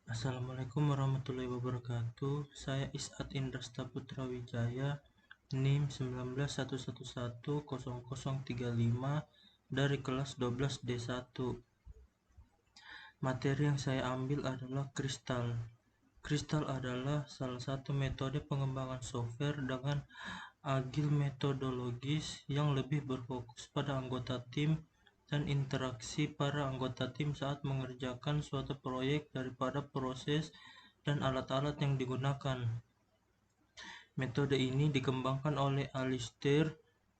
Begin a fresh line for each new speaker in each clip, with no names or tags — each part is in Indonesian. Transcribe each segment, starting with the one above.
Assalamualaikum warahmatullahi wabarakatuh. Saya Isat Indrasta Putra Wijaya, NIM 1911100035 dari kelas 12D1. Materi yang saya ambil adalah kristal. Kristal adalah salah satu metode pengembangan software dengan agil metodologis yang lebih berfokus pada anggota tim dan interaksi para anggota tim saat mengerjakan suatu proyek daripada proses dan alat-alat yang digunakan. Metode ini dikembangkan oleh Alistair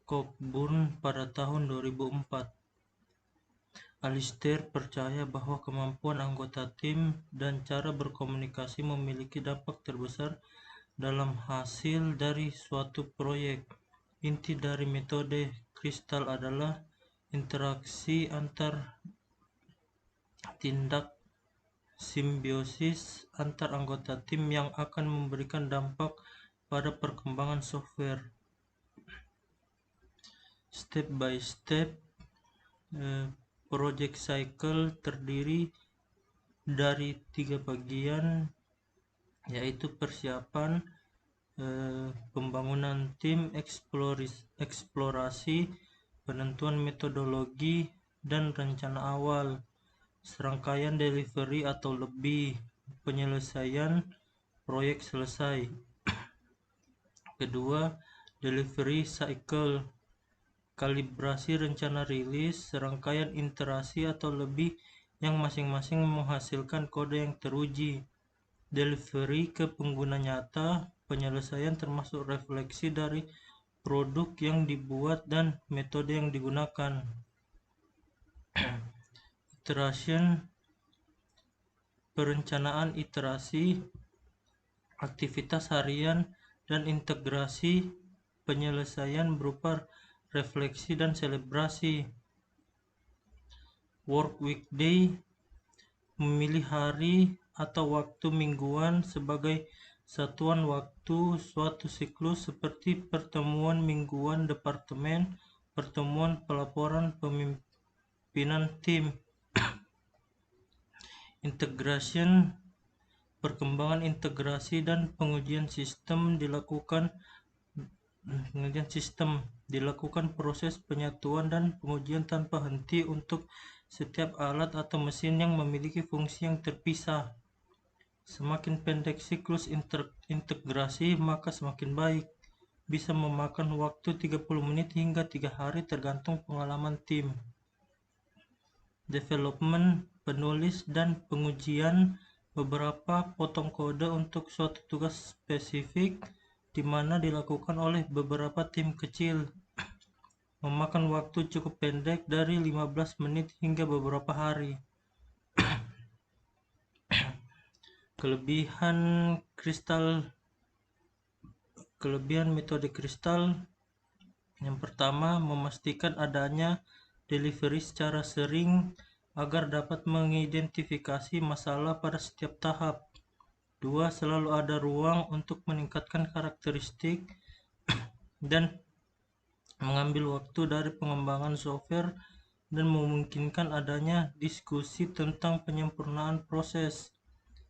Cockburn pada tahun 2004. Alistair percaya bahwa kemampuan anggota tim dan cara berkomunikasi memiliki dampak terbesar dalam hasil dari suatu proyek. Inti dari metode kristal adalah interaksi antar tindak simbiosis antar anggota tim yang akan memberikan dampak pada perkembangan software. Step by step project cycle terdiri dari 3 bagian, yaitu persiapan, pembangunan tim, eksplorasi, penentuan metodologi, dan rencana awal, serangkaian delivery atau lebih, penyelesaian proyek selesai. Kedua, delivery cycle, kalibrasi rencana rilis, serangkaian iterasi atau lebih yang masing-masing menghasilkan kode yang teruji. Delivery ke pengguna nyata, penyelesaian termasuk refleksi dari produk yang dibuat dan metode yang digunakan. Iteration, perencanaan iterasi, aktivitas harian dan integrasi, penyelesaian berupa refleksi dan selebrasi. Work weekday, memilih hari atau waktu mingguan sebagai satuan waktu suatu siklus seperti pertemuan mingguan departemen, pertemuan pelaporan pemimpinan tim. Integration, perkembangan integrasi dan pengujian sistem dilakukan proses penyatuan dan pengujian tanpa henti untuk setiap alat atau mesin yang memiliki fungsi yang terpisah. Semakin pendek siklus integrasi, maka semakin baik. Bisa memakan waktu 30 menit hingga 3 hari tergantung pengalaman tim. Development, penulis dan pengujian beberapa potong kode untuk suatu tugas spesifik, di mana dilakukan oleh beberapa tim kecil. Memakan waktu cukup pendek dari 15 menit hingga beberapa hari. Kelebihan metode kristal. Yang pertama, memastikan adanya delivery secara sering agar dapat mengidentifikasi masalah pada setiap tahap. 2. Selalu ada ruang untuk meningkatkan karakteristik dan mengambil waktu dari pengembangan software dan memungkinkan adanya diskusi tentang penyempurnaan proses.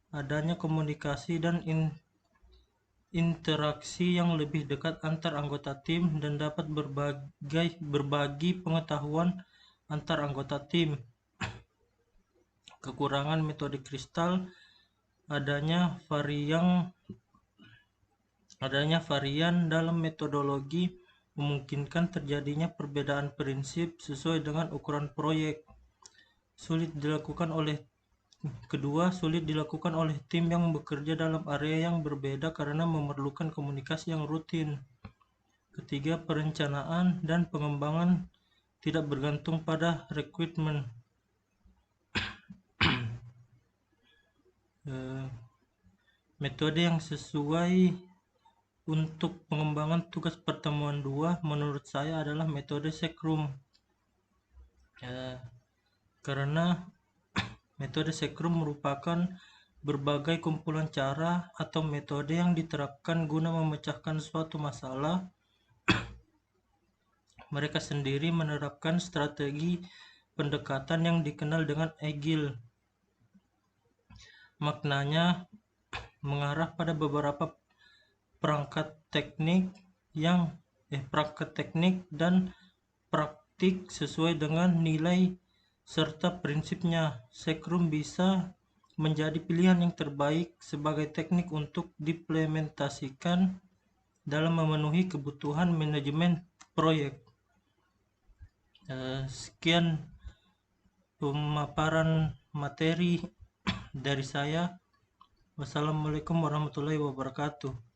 Adanya komunikasi dan interaksi yang lebih dekat antar anggota tim dan dapat berbagi pengetahuan antar anggota tim. Kekurangan metode kristal, adanya varian dalam metodologi memungkinkan terjadinya perbedaan prinsip sesuai dengan ukuran proyek. Sulit dilakukan oleh tim yang bekerja dalam area yang berbeda karena memerlukan komunikasi yang rutin. Ketiga, perencanaan dan pengembangan tidak bergantung pada requirement. Metode yang sesuai untuk pengembangan tugas pertemuan 2 menurut saya adalah metode Sekrum. Karena metode Sekrum merupakan berbagai kumpulan cara atau metode yang diterapkan guna memecahkan suatu masalah. Mereka sendiri menerapkan strategi pendekatan yang dikenal dengan agile. Maknanya mengarah pada beberapa perangkat teknik dan praktik sesuai dengan nilai serta prinsipnya. Scrum bisa menjadi pilihan yang terbaik sebagai teknik untuk diimplementasikan dalam memenuhi kebutuhan manajemen proyek. Sekian pemaparan materi dari saya. Wassalamualaikum warahmatullahi wabarakatuh.